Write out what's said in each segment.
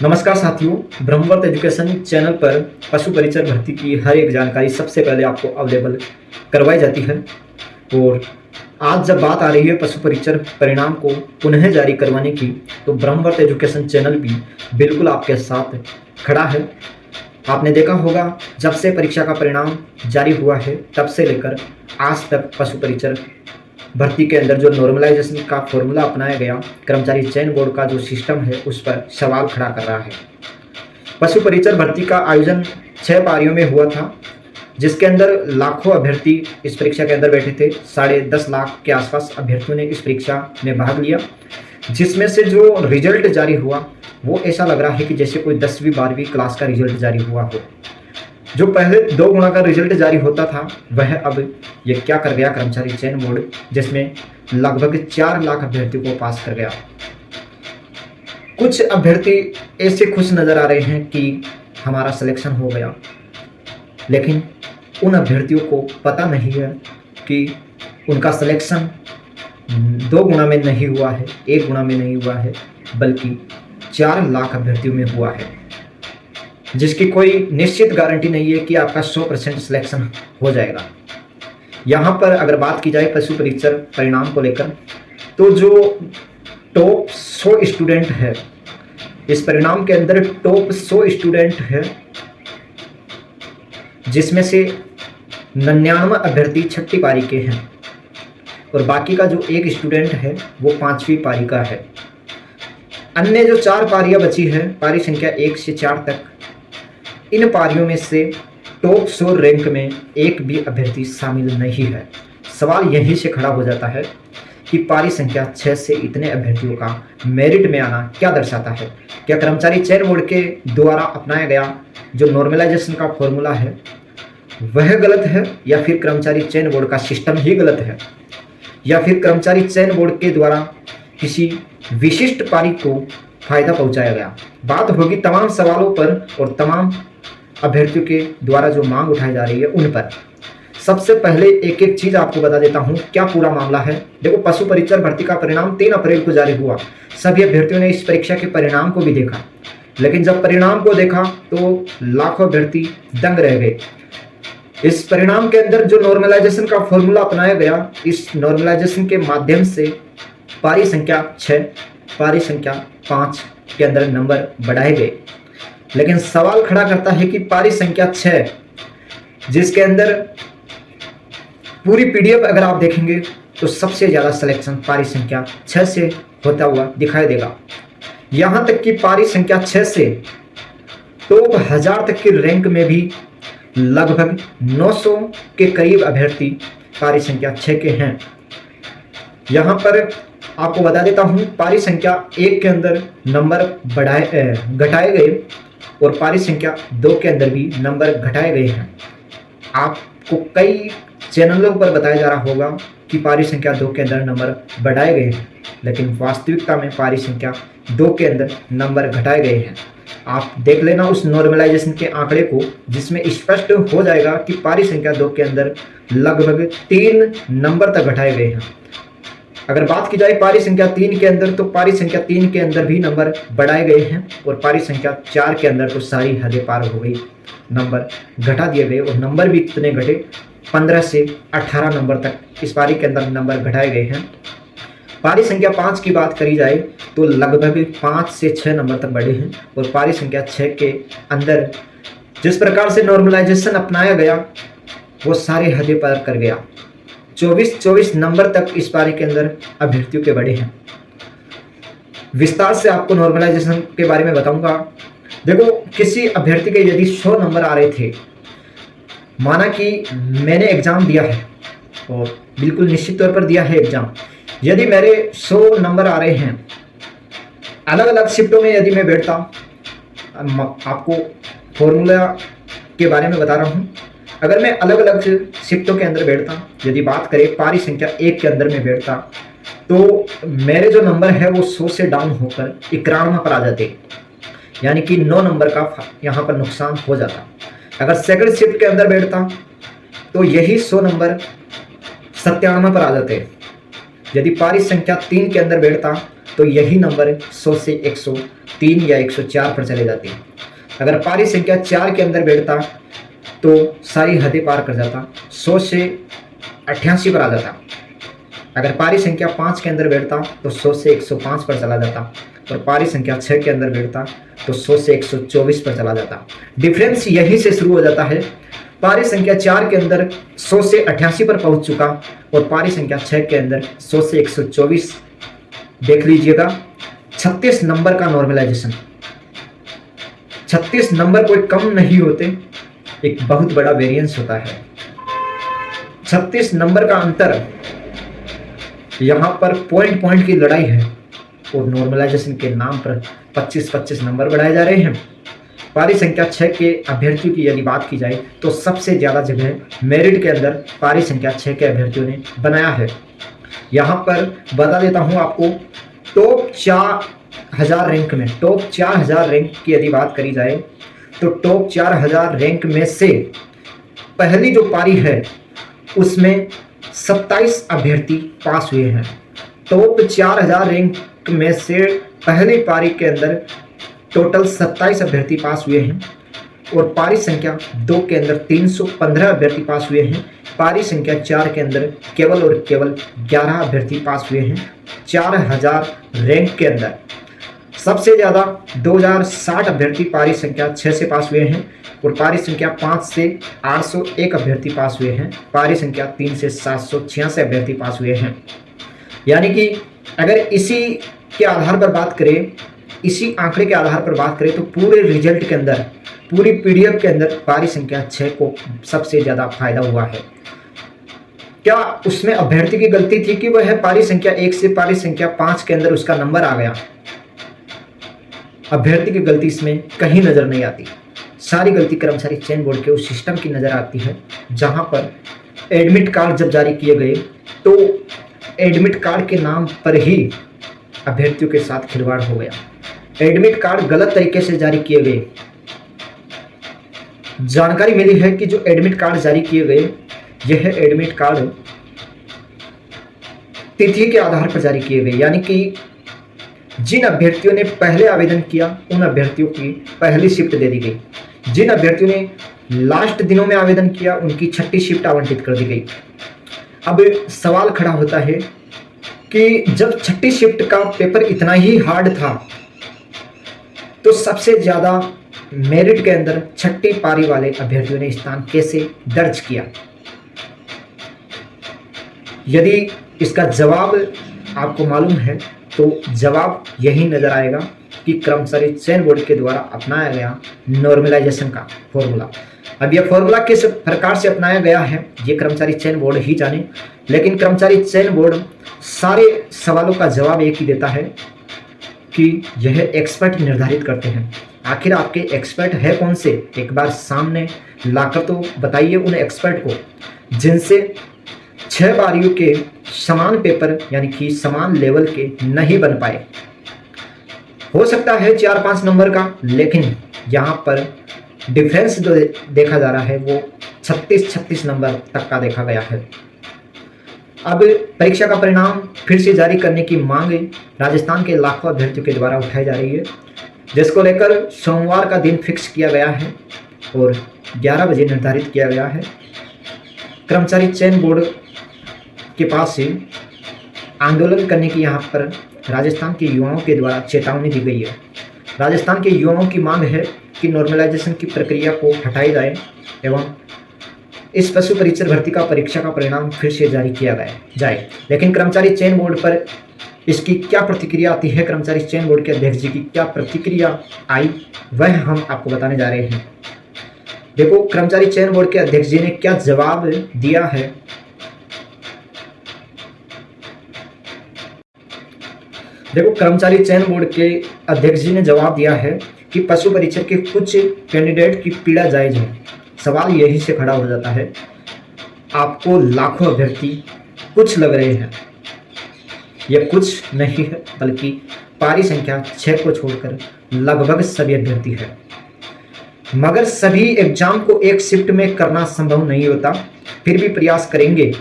नमस्कार साथियों, Brahmavarta education channel पर पशु परिचर भर्ती की हर एक जानकारी सबसे पहले आपको अवेलेबल करवाई जाती है। और आज जब बात आ रही है पशु परिचर परिणाम को पुनः जारी करवाने की, तो ब्रह्मवर्त एजुकेशन चैनल भी बिल्कुल आपके साथ खड़ा है। आपने देखा होगा, जब से परीक्षा का परिणाम जारी हुआ है तब से लेकर आज तक पशु परिचर भर्ती के अंदर जो नॉर्मलाइजेशन का फॉर्मूला अपनाया गया, कर्मचारी चयन बोर्ड का जो सिस्टम है उस पर सवाल खड़ा कर रहा है। पशु परिचर भर्ती का आयोजन 6 पारियों में हुआ था, जिसके अंदर लाखों अभ्यर्थी इस परीक्षा के अंदर बैठे थे। 10.5 लाख के आसपास अभ्यर्थियों ने इस परीक्षा में भाग लिया, जिसमें से जो रिजल्ट जारी हुआ वो ऐसा लग रहा है कि जैसे कोई 10वीं 12वीं क्लास का रिजल्ट जारी हुआ हो। जो पहले 2 गुना का रिजल्ट जारी होता था, वह अब ये क्या कर गया कर्मचारी चयन बोर्ड, जिसमें लगभग 4 लाख अभ्यर्थियों को पास कर गया। कुछ अभ्यर्थी ऐसे खुश नजर आ रहे हैं कि हमारा सिलेक्शन हो गया, लेकिन उन अभ्यर्थियों को पता नहीं है कि उनका सिलेक्शन 2 गुना में नहीं हुआ है, 1 गुना में नहीं हुआ है, बल्कि 4 लाख अभ्यर्थियों में हुआ है, जिसकी कोई निश्चित गारंटी नहीं है कि आपका 100% सिलेक्शन हो जाएगा। यहाँ पर अगर बात की जाए पशु परिचर परिणाम को लेकर, तो जो टॉप 100 स्टूडेंट है, इस परिणाम के अंदर टॉप 100 स्टूडेंट है, जिसमें से 99 अभ्यर्थी 6ठी पारी के हैं और बाकी का जो 1 स्टूडेंट है वो 5वीं पारी का है। अन्य जो 4 पारियां बची है, पारी संख्या 1 से 4 तक, इन पारियों में से टॉप 100 रैंक में एक भी अभ्यर्थी शामिल नहीं है। सवाल यहीं से खड़ा हो जाता है कि पारी संख्या 6 से इतने अभ्यर्थियों का मेरिट में आना क्या दर्शाता है। क्या कर्मचारी चयन बोर्ड के द्वारा अपनाया गया जो नॉर्मलाइजेशन का फॉर्मूला है वह गलत है, या फिर कर्मचारी चयन बोर्ड का सिस्टम ही गलत है, या फिर कर्मचारी चयन बोर्ड के द्वारा किसी विशिष्ट पारी को फायदा पहुंचाया गया। बात होगी तमाम सवालों पर और तमाम अभ्यर्थियों के द्वारा जो मांग उठाई जा रही है उन पर। सबसे पहले एक एक चीज आपको बता देता हूं क्या पूरा मामला है। देखो, पशु परिचर भर्ती का परिणाम 3 अप्रैल को जारी हुआ। सभी अभ्यर्थियों ने इस परीक्षा के परिणाम को भी देखा, लेकिन जब परिणाम को देखा तो लाखों अभ्यर्थी दंग रह गए। इस परिणाम के अंदर जो नॉर्मलाइजेशन का फॉर्मूला अपनाया गया, इस नॉर्मलाइजेशन के माध्यम से पारी संख्या 6, पारी संख्या 5 के अंदर नंबर बढ़ाए गए। लेकिन सवाल खड़ा करता है कि पारी संख्या 6, जिसके अंदर पूरी पीडीएफ अगर आप देखेंगे तो सबसे ज़्यादा सिलेक्शन पारी संख्या 6 से होता हुआ दिखाई देगा। यहाँ तक कि पारी संख्या 6 से टॉप 1000 तक की रैंक में भी लगभग 900 के करीब अभ्यर्थी पारी संख्या 6 के हैं। यहाँ पर आपको बता देता हूँ, पारी संख्या 1 के अंदर नंबर घटाए गए और पारी संख्या 2 के अंदर भी नंबर घटाए गए हैं। आपको कई चैनलों पर बताया जा रहा होगा कि पारी संख्या 2 के अंदर नंबर बढ़ाए गए हैं, लेकिन वास्तविकता में पारी संख्या 2 के अंदर नंबर घटाए गए हैं। आप देख लेना उस नॉर्मलाइजेशन के आंकड़े को, जिसमें स्पष्ट हो जाएगा कि पारी संख्या 2 के अंदर लगभग 3 नंबर तक घटाए गए हैं। अगर बात की जाए पारी संख्या 3 के अंदर, तो पारी संख्या 3 के अंदर भी नंबर बढ़ाए गए हैं और पारी संख्या 4 के अंदर तो सारी हदें पार हो गई, नंबर घटा दिए गए। और नंबर भी कितने घटे, 15 से 18 नंबर तक इस पारी के अंदर नंबर घटाए गए हैं। पारी संख्या 5 की बात करी जाए तो लगभग 5 से 6 नंबर तक बढ़े हैं और पारी संख्या 6 के अंदर जिस प्रकार से नॉर्मलाइजेशन अपनाया गया वो सारे हदें पार कर गया। 24 नंबर तक इस पारी के अंदर अभ्यर्थियों के बढ़े हैं। विस्तार से आपको नॉर्मलाइजेशन के बारे में बताऊंगा। देखो, किसी अभ्यर्थी के यदि 100 नंबर आ रहे थे, माना कि मैंने एग्जाम दिया है और बिल्कुल निश्चित तौर पर दिया है एग्जाम, यदि मेरे 100 नंबर आ रहे हैं, अलग अलग शिफ्टों में यदि मैं बैठता, आपको फॉर्मूला के बारे में बता रहा हूँ, अगर मैं अलग अलग शिफ्टों के अंदर बैठता, यदि बात करें पारी संख्या 1 के अंदर में बैठता, तो मेरे जो नंबर है वो 100 से डाउन होकर 91 पर आ जाते, यानी कि 9 नंबर का यहाँ पर नुकसान हो जाता। अगर सेकंड शिफ्ट के अंदर बैठता तो यही 100 नंबर 97 पर आ जाते। यदि पारी संख्या 3 के अंदर बैठता तो यही नंबर 100 से 103 या 104 पर चले जाते। अगर पारी संख्या 4 के अंदर बैठता तो सारी हदें पार कर जाता, 100 से 88 पर आ जाता। अगर पारी संख्या 5 के अंदर बैठता तो 100 से 105 पर चला जाता, और पारी संख्या 6 के अंदर बैठता तो 100 से 124 पर चला जाता। डिफरेंस यहीं से शुरू हो जाता है। पारी संख्या 4 के अंदर 100 से 88 पर पहुंच चुका, और पारी संख्या 6 के अंदर 100 से 124। देख लीजिएगा 36 नंबर का नॉर्मलाइजेशन। 36 नंबर कोई कम नहीं होते, एक बहुत बड़ा वेरिएंस होता है। 36 नंबर का अंतर, यहाँ पर पॉइंट पॉइंट की लड़ाई है, और नॉर्मलाइजेशन के नाम पर 25-25 नंबर बढ़ाए जा रहे हैं। पारी संख्या 6 के अभ्यर्थियों की यदि बात की जाए तो सबसे ज़्यादा जगह मेरिट के अंदर पारी संख्या 6 के अभ्यर्थियों ने बनाया है। यहाँ पर बता देता हूँ आपको, टॉप 4000 रैंक में, टॉप 4000 रैंक की यदि बात करी जाए तो टॉप 4000 रैंक में से पहली जो पारी है उसमें 27 अभ्यर्थी पास हुए हैं। टॉप 4000 रैंक में से पहली पारी के अंदर टोटल 27 अभ्यर्थी पास हुए हैं, और पारी संख्या 2 के अंदर 315 अभ्यर्थी पास हुए हैं। पारी संख्या 4 के अंदर केवल और केवल 11 अभ्यर्थी पास हुए हैं 4000 रैंक के अंदर। सबसे ज़्यादा 2060 अभ्यर्थी पारी संख्या 6 से पास हुए हैं, और पारी संख्या 5 से 801 अभ्यर्थी पास हुए हैं। पारी संख्या 3 से 786 अभ्यर्थी पास हुए हैं। यानी कि अगर इसी के आधार पर बात करें, इसी आंकड़े के आधार पर बात करें तो पूरे रिजल्ट के अंदर, पूरी पीडीएफ के अंदर पारी संख्या 6 को सबसे ज़्यादा फायदा हुआ है। क्या उसमें अभ्यर्थी की गलती थी कि वह पारी संख्या 1 से पारी संख्या 5 के अंदर उसका नंबर आ गया? अभ्यर्थी की गलती इसमें कहीं नज़र नहीं आती। सारी गलती कर्मचारी चयन बोर्ड के उस सिस्टम की नज़र आती है, जहां पर एडमिट कार्ड जब जारी किए गए तो एडमिट कार्ड के नाम पर ही अभ्यर्थियों के साथ खिलवाड़ हो गया। एडमिट कार्ड गलत तरीके से जारी किए गए। जानकारी मिली है कि जो एडमिट कार्ड जारी किए गए, यह एडमिट कार्ड तिथि के आधार पर जारी किए गए, यानी कि जिन अभ्यर्थियों ने पहले आवेदन किया उन अभ्यर्थियों की पहली शिफ्ट दे दी गई। जिन अभ्यर्थियों ने लास्ट दिनों में आवेदन किया उनकी 6ठी शिफ्ट आवंटित कर दी गई। अब सवाल खड़ा होता है कि जब 6ठी शिफ्ट का पेपर इतना ही हार्ड था तो सबसे ज़्यादा मेरिट के अंदर 6ठी पारी वाले अभ्यर्थियों ने स्थान कैसे दर्ज किया? यदि इसका जवाब आपको मालूम है तो जवाब यही नज़र आएगा कि कर्मचारी चयन बोर्ड के द्वारा अपनाया गया नॉर्मलाइजेशन का फॉर्मूला। अब यह फॉर्मूला किस प्रकार से अपनाया गया है ये कर्मचारी चयन बोर्ड ही जाने, लेकिन कर्मचारी चयन बोर्ड सारे सवालों का जवाब एक ही देता है कि यह एक्सपर्ट निर्धारित करते हैं। आखिर आपके एक्सपर्ट है कौन से? एक बार सामने लाकर तो बताइए उन एक्सपर्ट को जिनसे 6 बारियों के समान पेपर यानी कि समान लेवल के नहीं बन पाए। हो सकता है 4-5 नंबर का, लेकिन यहाँ पर डिफरेंस जो देखा जा रहा है वो 36 नंबर तक का देखा गया है। अब परीक्षा का परिणाम फिर से जारी करने की मांग राजस्थान के लाखों अभ्यर्थियों के द्वारा उठाई जा रही है, जिसको लेकर सोमवार का दिन फिक्स किया गया है और 11 बजे निर्धारित किया गया है। कर्मचारी चयन बोर्ड के पास से आंदोलन करने की यहाँ पर राजस्थान के युवाओं के द्वारा चेतावनी दी गई है। राजस्थान के युवाओं की मांग है कि नॉर्मलाइजेशन की प्रक्रिया को हटाई जाए एवं इस पशु परीक्षक भर्ती का परीक्षा का परिणाम फिर से जारी किया जाए। लेकिन कर्मचारी चयन बोर्ड पर इसकी क्या प्रतिक्रिया आती है, कर्मचारी चयन बोर्ड के अध्यक्ष जी की क्या प्रतिक्रिया आई, वह हम आपको बताने जा रहे हैं। देखो कर्मचारी चयन बोर्ड के अध्यक्ष जी ने क्या जवाब दिया है। देखो कर्मचारी चयन बोर्ड के अध्यक्ष जी ने जवाब दिया है कि पशु परीक्षक के कुछ कैंडिडेट की पीड़ा जायज है। सवाल यही से खड़ा हो जाता है, आपको लाखों अभ्यर्थी कुछ लग रहे हैं, यह कुछ नहीं है बल्कि पारी संख्या 6 को छोड़कर लगभग सभी अभ्यर्थी है। मगर सभी एग्जाम को एक शिफ्ट में करना संभव नहीं होता, फिर भी प्रयास करेंगे।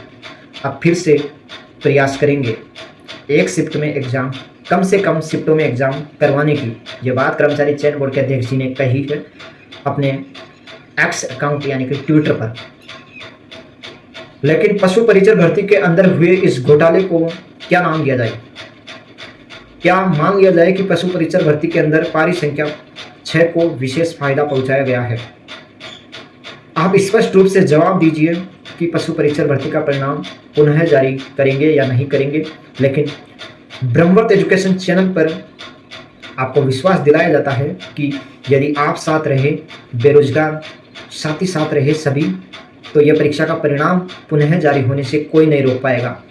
अब फिर से प्रयास करेंगे, एक शिफ्ट में एग्जाम कम से कम शिफ्टों में एग्ज़ाम करवाने की। ये बात कर्मचारी चयन बोर्ड के अध्यक्ष जी ने कही है अपने एक्स अकाउंट यानी कि ट्विटर पर। लेकिन पशु परिचर भर्ती के अंदर हुए इस घोटाले को क्या नाम दिया जाए? क्या मान लिया जाए कि पशु परिचर भर्ती के अंदर पारी संख्या 6 को विशेष फायदा पहुंचाया गया है? आप स्पष्ट रूप से जवाब दीजिए कि पशु परिचर भर्ती का परिणाम पुनः जारी करेंगे या नहीं करेंगे। लेकिन ब्रह्मवर्त एजुकेशन चैनल पर आपको विश्वास दिलाया जाता है कि यदि आप साथ रहे, बेरोजगार साथ ही साथ रहे सभी, तो यह परीक्षा का परिणाम पुनः जारी होने से कोई नहीं रोक पाएगा।